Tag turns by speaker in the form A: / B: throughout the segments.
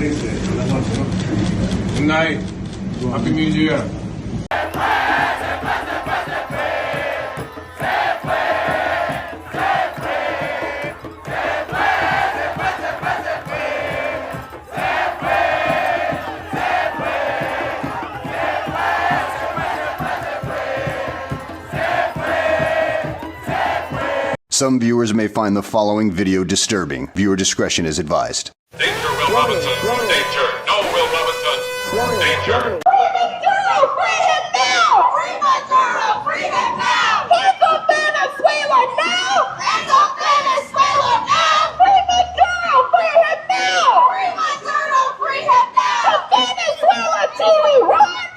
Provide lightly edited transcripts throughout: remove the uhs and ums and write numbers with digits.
A: Good night. Happy New Year.
B: Some viewers may find the following video disturbing. Viewer discretion is advised.
C: Danger, Will Robinson. Danger. No, Will Robinson. Danger.
D: Free Maduro! Free him now! Free Maduro! Free him now! Hands up Venezuela now! Hands up Venezuela now! Free Maduro! Free him now! Free Maduro! Free him now! From Venezuela to Iran!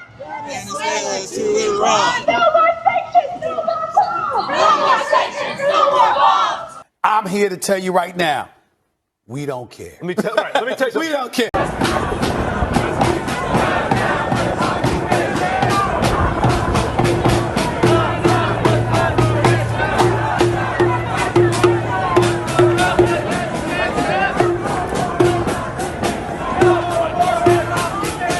D: Venezuela to Iran! No more sanctions! No more bombs! No more sanctions! No more bombs!
E: I'm here to tell you right now, we don't care.
F: Let me tell you something.
E: We don't care.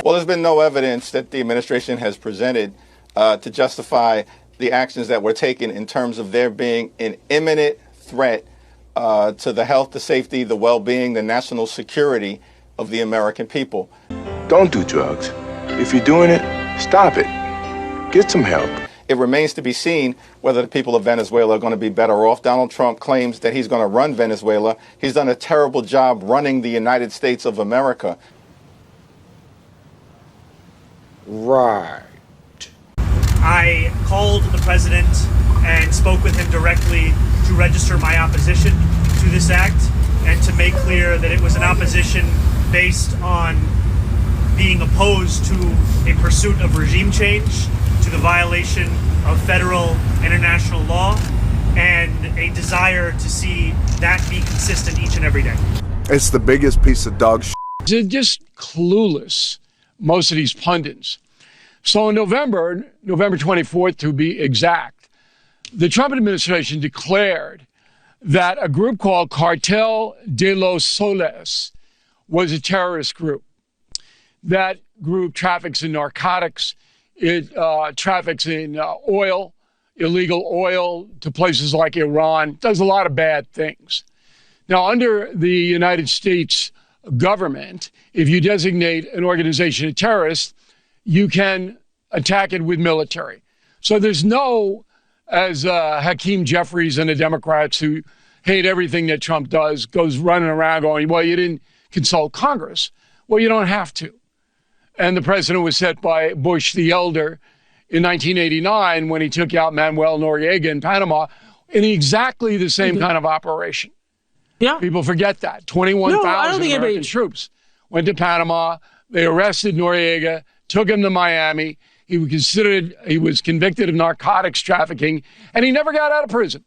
F: Well, there's been no evidence that the administration has presented to justify the actions that were taken in terms of there being an imminent threat to the health, the safety, the well-being, the national security of the American people.
G: Don't do drugs. If you're doing it, stop it. Get some help.
F: It remains to be seen whether the people of Venezuela are going to be better off. Donald Trump claims that he's going to run Venezuela. He's done a terrible job running the United States of America.
H: Right.
I: I called the president and spoke with him directly to register my opposition to this act and to make clear that it was an opposition based on being opposed to a pursuit of regime change, to the violation of federal and international law, and a desire to see that be consistent each and every day.
J: It's the biggest piece of dog shit.
K: They're just clueless, most of these pundits. So in November 24th to be exact, the Trump administration declared that a group called Cartel de los Soles was a terrorist group. That group traffics in narcotics, it traffics in oil, illegal oil to places like Iran, does a lot of bad things. Now, under the United States government, if you designate an organization a terrorist, you can attack it with military. So there's no, as Hakeem Jeffries and the Democrats who hate everything that Trump does, goes running around going, well, you didn't consult Congress. Well, you don't have to. And the president was set by Bush the Elder in 1989 when he took out Manuel Noriega in Panama in exactly the same kind of operation.
L: Yeah.
K: People forget that. 21,000 American troops went to Panama. They arrested Noriega, took him to Miami. He was convicted of narcotics trafficking, and he never got out of prison.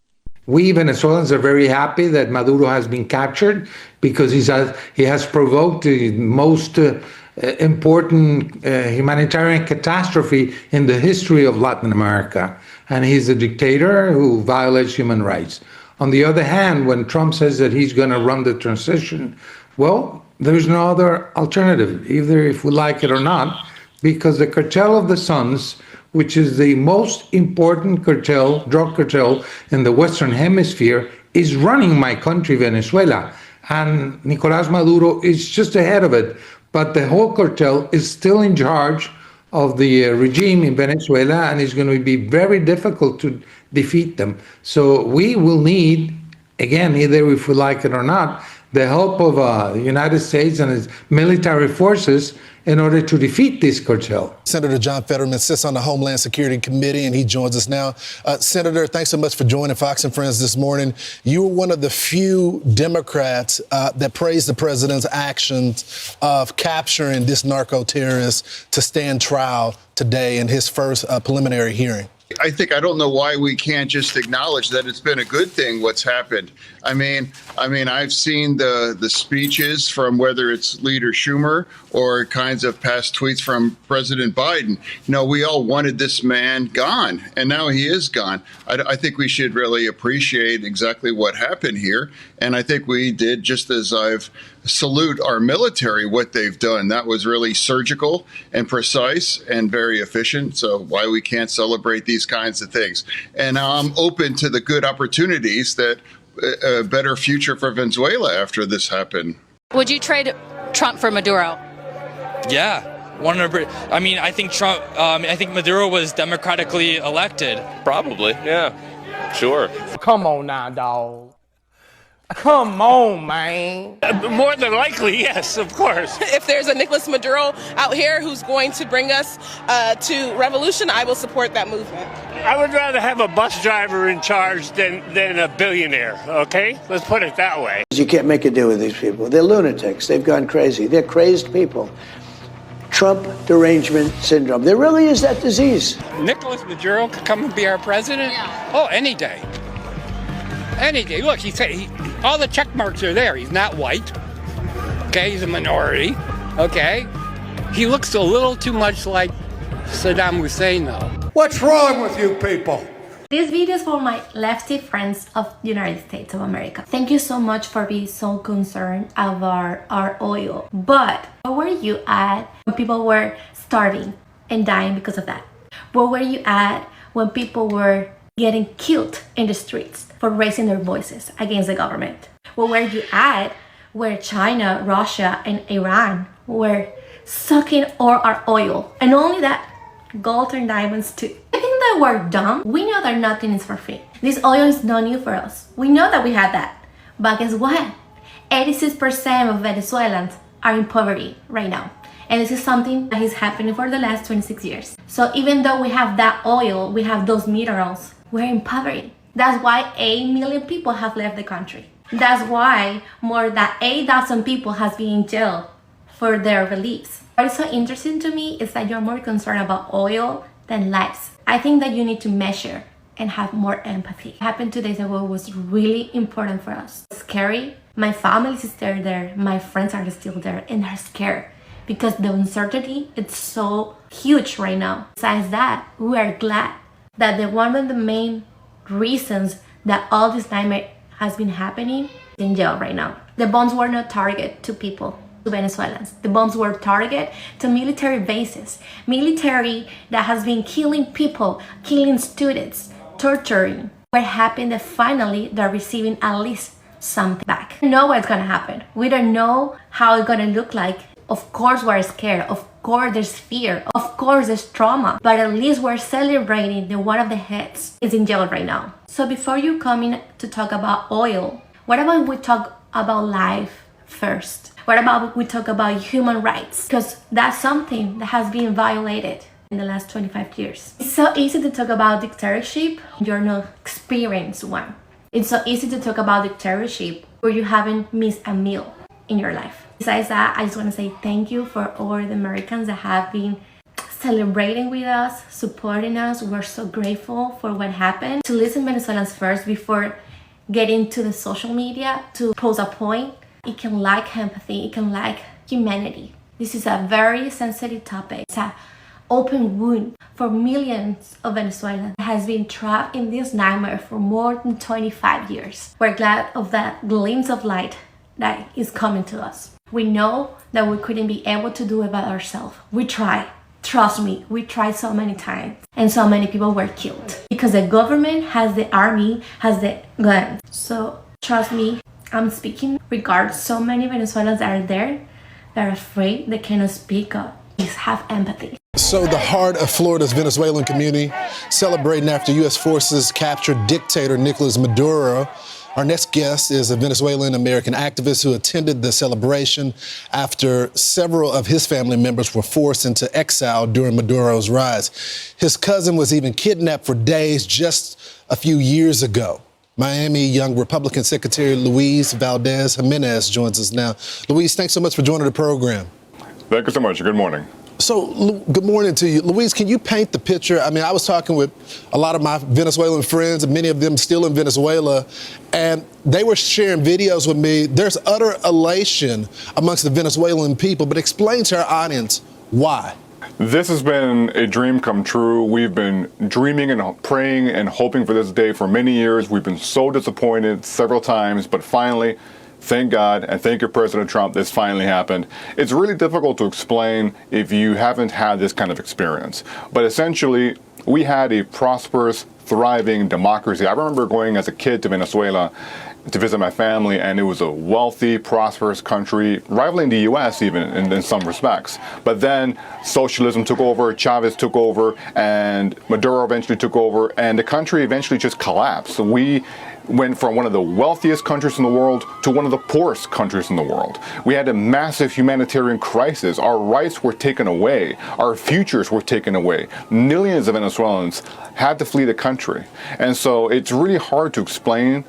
H: We Venezuelans are very happy that Maduro has been captured because he has provoked the most important humanitarian catastrophe in the history of Latin America. And he's a dictator who violates human rights. On the other hand, when Trump says that he's going to run the transition, well, there's no other alternative, either if we like it or not, because the Cartel of the Suns, which is the most important cartel, drug cartel in the Western Hemisphere, is running my country, Venezuela. And Nicolás Maduro is just ahead of it. But the whole cartel is still in charge of the regime in Venezuela, and it's going to be very difficult to defeat them. So we will need, again, either if we like it or not, the help of the United States and its military forces in order to defeat this cartel.
M: Senator John Fetterman sits on the Homeland Security Committee, and he joins us now. Senator, thanks so much for joining Fox and Friends this morning. You were one of the few Democrats that praised the president's actions of capturing this narco-terrorist to stand trial today in his first preliminary hearing.
L: I don't know why we can't just acknowledge that it's been a good thing what's happened. I mean, I've seen the speeches from whether it's Leader Schumer or kinds of past tweets from President Biden. You know, we all wanted this man gone, and now he is gone. I think we should really appreciate exactly what happened here, and I think we did, just as I've salute our military, what they've done. That was really surgical and precise and very efficient. So why we can't celebrate these kinds of things. And I'm open to the good opportunities that a better future for Venezuela after this happened.
N: Would you trade Trump for Maduro?
O: Yeah. 100%. I mean, I think I think Maduro was democratically elected.
P: Probably, yeah. Sure.
Q: Come on now, dog. Come on, man.
R: More than likely, yes, of course.
S: If there's a Nicolas Maduro out here who's going to bring us to revolution, I will support that movement.
R: I would rather have a bus driver in charge than a billionaire, okay? Let's put it that way.
T: You can't make a deal with these people. They're lunatics. They've gone crazy. They're crazed people. Trump derangement syndrome. There really is that disease.
U: Nicolas Maduro could come and be our president? Yeah. Oh, any day. Any day. Look, all the check marks are there. He's not white. Okay, he's a minority. Okay. He looks a little too much like Saddam Hussein, though.
E: What's wrong with you people?
V: This video is for my lefty friends of the United States of America. Thank you so much for being so concerned about our oil. But where were you at when people were starving and dying because of that? Where were you at when people were getting killed in the streets for raising their voices against the government? Where were you at where China, Russia, and Iran were sucking all our oil? And only that, gold and diamonds too. I think that we're dumb. We know that nothing is for free. This oil is not new for us. We know that we had that. But guess what? 86% of Venezuelans are in poverty right now. And this is something that is happening for the last 26 years. So even though we have that oil, we have those minerals, we're in poverty. That's why 8 million people have left the country. That's why more than 8,000 people have been in jail for their beliefs. What is so interesting to me is that you're more concerned about oil than lives. I think that you need to measure and have more empathy. What happened 2 days ago was really important for us. It's scary. My family is still there. My friends are still there and they're scared because the uncertainty is so huge right now. Besides that, we are glad that one of the main reasons that all this nightmare has been happening is in jail right now. The bombs were not targeted to people, to Venezuelans. The bombs were targeted to military bases. Military that has been killing people, killing students, torturing. What happened that finally they're receiving at least something back. We don't know what's gonna happen. We don't know how it's gonna look like. Of course we're scared. Of course there's fear. Of course there's trauma. But at least we're celebrating that one of the heads is in jail right now. So before you come in to talk about oil, what about we talk about life first? What about we talk about human rights? Because that's something that has been violated in the last 25 years. It's so easy to talk about dictatorship when you're not experienced one. It's so easy to talk about dictatorship where you haven't missed a meal in your life. Besides that, I just want to say thank you for all the Americans that have been celebrating with us, supporting us. We're so grateful for what happened. To listen Venezuelans first before getting to the social media to post a point, it can lack empathy, it can lack humanity. This is a very sensitive topic. It's an open wound for millions of Venezuelans that has been trapped in this nightmare for more than 25 years. We're glad of that glimpse of light that is coming to us. We know that we couldn't be able to do it by ourselves. We tried. Trust me, we tried so many times and so many people were killed because the government has the army, has the guns. So trust me, I'm speaking regards so many Venezuelans that are there, that are afraid, they cannot speak up. Please have empathy.
M: So the heart of Florida's Venezuelan community celebrating after U.S. forces captured dictator Nicolas Maduro. Our next guest is a Venezuelan American activist who attended the celebration after several of his family members were forced into exile during Maduro's rise. His cousin was even kidnapped for days just a few years ago. Miami Young Republican Secretary Luis Valdez Jimenez joins us now. Luis, thanks so much for joining the program.
W: Thank you so much. Good morning.
M: So, good morning to you. Luis, can you paint the picture? I mean, I was talking with a lot of my Venezuelan friends, and many of them still in Venezuela, and they were sharing videos with me. There's utter elation amongst the Venezuelan people, but explain to our audience why.
A: This has been a dream come true. We've been dreaming and praying and hoping for this day for many years. We've been so disappointed several times, but finally, thank God and thank you, President Trump, this finally happened. It's really difficult to explain if you haven't had this kind of experience. But essentially, we had a prosperous, thriving democracy. I remember going as a kid to Venezuela to visit my family, and it was a wealthy, prosperous country, rivaling the U.S. even in some respects. But then socialism took over, Chavez took over, and Maduro eventually took over, and the country eventually just collapsed. So we went from one of the wealthiest countries in the world to one of the poorest countries in the world. We had a massive humanitarian crisis. Our rights were taken away. Our futures were taken away. Millions of Venezuelans had to flee the country. And so it's really hard to explain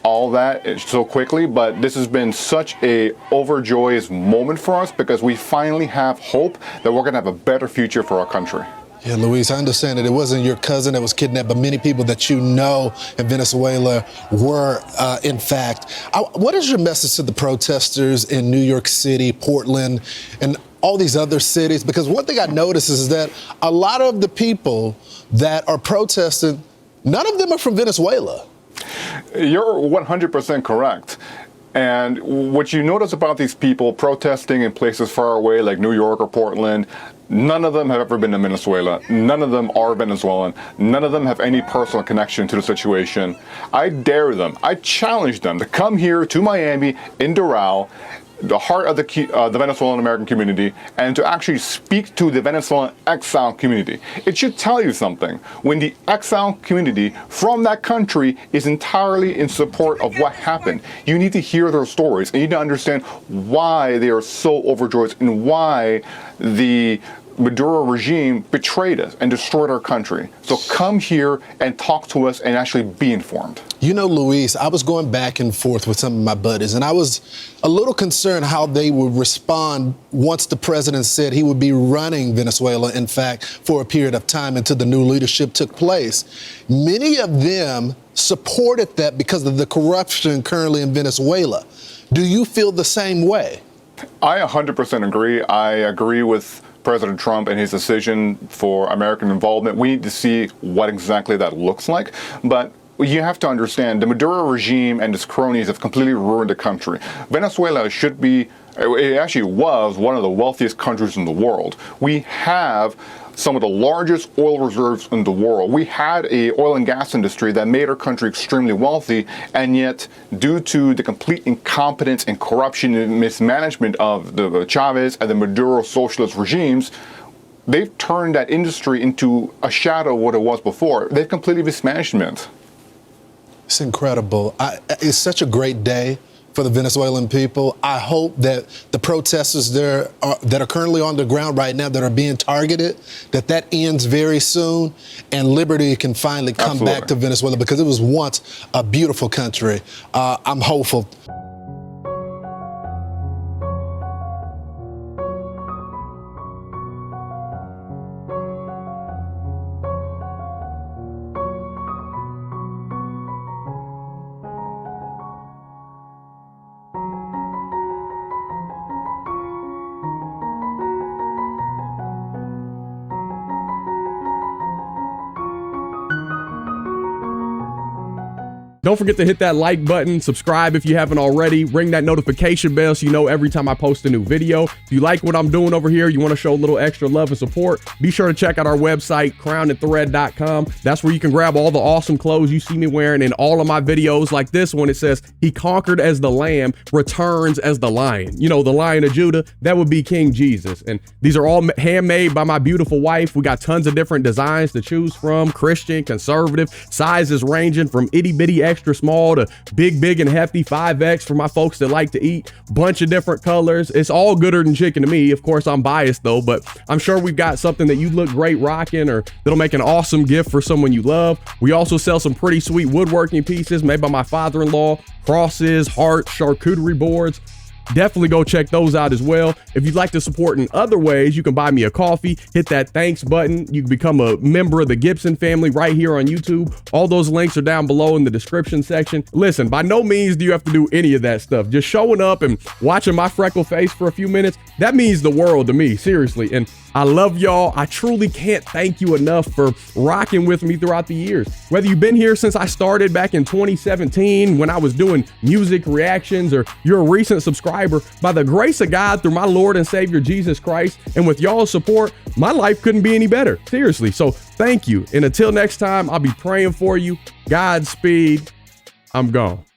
A: all that so quickly, but this has been such a overjoyous moment for us because we finally have hope that we're going to have a better future for our country.
M: Yeah, Luis, I understand that it wasn't your cousin that was kidnapped, but many people that you know in Venezuela were, in fact. What is your message to the protesters in New York City, Portland, and all these other cities? Because one thing I noticed is that a lot of the people that are protesting, none of them are from Venezuela.
A: You're 100% correct. And what you notice about these people protesting in places far away like New York or Portland, none of them have ever been to Venezuela. None of them are Venezuelan. None of them have any personal connection to the situation. I dare them, I challenge them to come here to Miami in Doral, the heart of the Venezuelan American community, and to actually speak to the Venezuelan exile community. It should tell you something. When the exile community from that country is entirely in support of what happened, you need to hear their stories, and you need to understand why they are so overjoyed and why the Maduro regime betrayed us and destroyed our country. So come here and talk to us and actually be informed.
M: You know, Luis, I was going back and forth with some of my buddies, and I was a little concerned how they would respond once the president said he would be running Venezuela, in fact, for a period of time until the new leadership took place. Many of them supported that because of the corruption currently in Venezuela. Do you feel the same way?
A: I 100% agree. I agree with President Trump and his decision for American involvement. We need to see what exactly that looks like. But you have to understand, the Maduro regime and its cronies have completely ruined the country. Venezuela should be, it actually was one of the wealthiest countries in the world. We have some of the largest oil reserves in the world. We had a oil and gas industry that made our country extremely wealthy, and yet due to the complete incompetence and corruption and mismanagement of the Chavez and the Maduro socialist regimes, they've turned that industry into a shadow of what it was before. They've completely mismanaged it.
M: It's incredible. It's such a great day for the Venezuelan people. I hope that the protesters there that are currently on the ground right now that are being targeted, that ends very soon and liberty can finally come back to Venezuela because it was once a beautiful country. I'm hopeful.
B: Don't forget to hit that like button, subscribe if you haven't already, ring that notification bell so you know every time I post a new video. If you like what I'm doing over here, you want to show a little extra love and support, be sure to check out our website, crownandthread.com. That's where you can grab all the awesome clothes you see me wearing in all of my videos, like this one. It says, "He conquered as the lamb, returns as the lion." You know, the Lion of Judah, that would be King Jesus. And these are all handmade by my beautiful wife. We got tons of different designs to choose from, Christian, conservative, sizes ranging from itty bitty extra small to big and hefty 5X for my folks that like to eat. Bunch of different colors. It's all gooder than chicken to me. Of course, I'm biased though, but I'm sure we've got something that you look great rocking or that'll make an awesome gift for someone you love. We also sell some pretty sweet woodworking pieces made by my father-in-law, crosses, hearts, charcuterie boards. Definitely go check those out as well. If you'd like to support in other ways, you can buy me a coffee, hit that thanks button. You can become a member of the Gibson family right here on YouTube. All those links are down below in the description section. Listen, by no means do you have to do any of that stuff. Just showing up and watching my freckle face for a few minutes, that means the world to me, seriously. And I love y'all. I truly can't thank you enough for rocking with me throughout the years. Whether you've been here since I started back in 2017 when I was doing music reactions, or you're a recent subscriber, by the grace of God through my Lord and Savior Jesus Christ, and with y'all's support, my life couldn't be any better. Seriously. So thank you. And until next time, I'll be praying for you. Godspeed. I'm gone.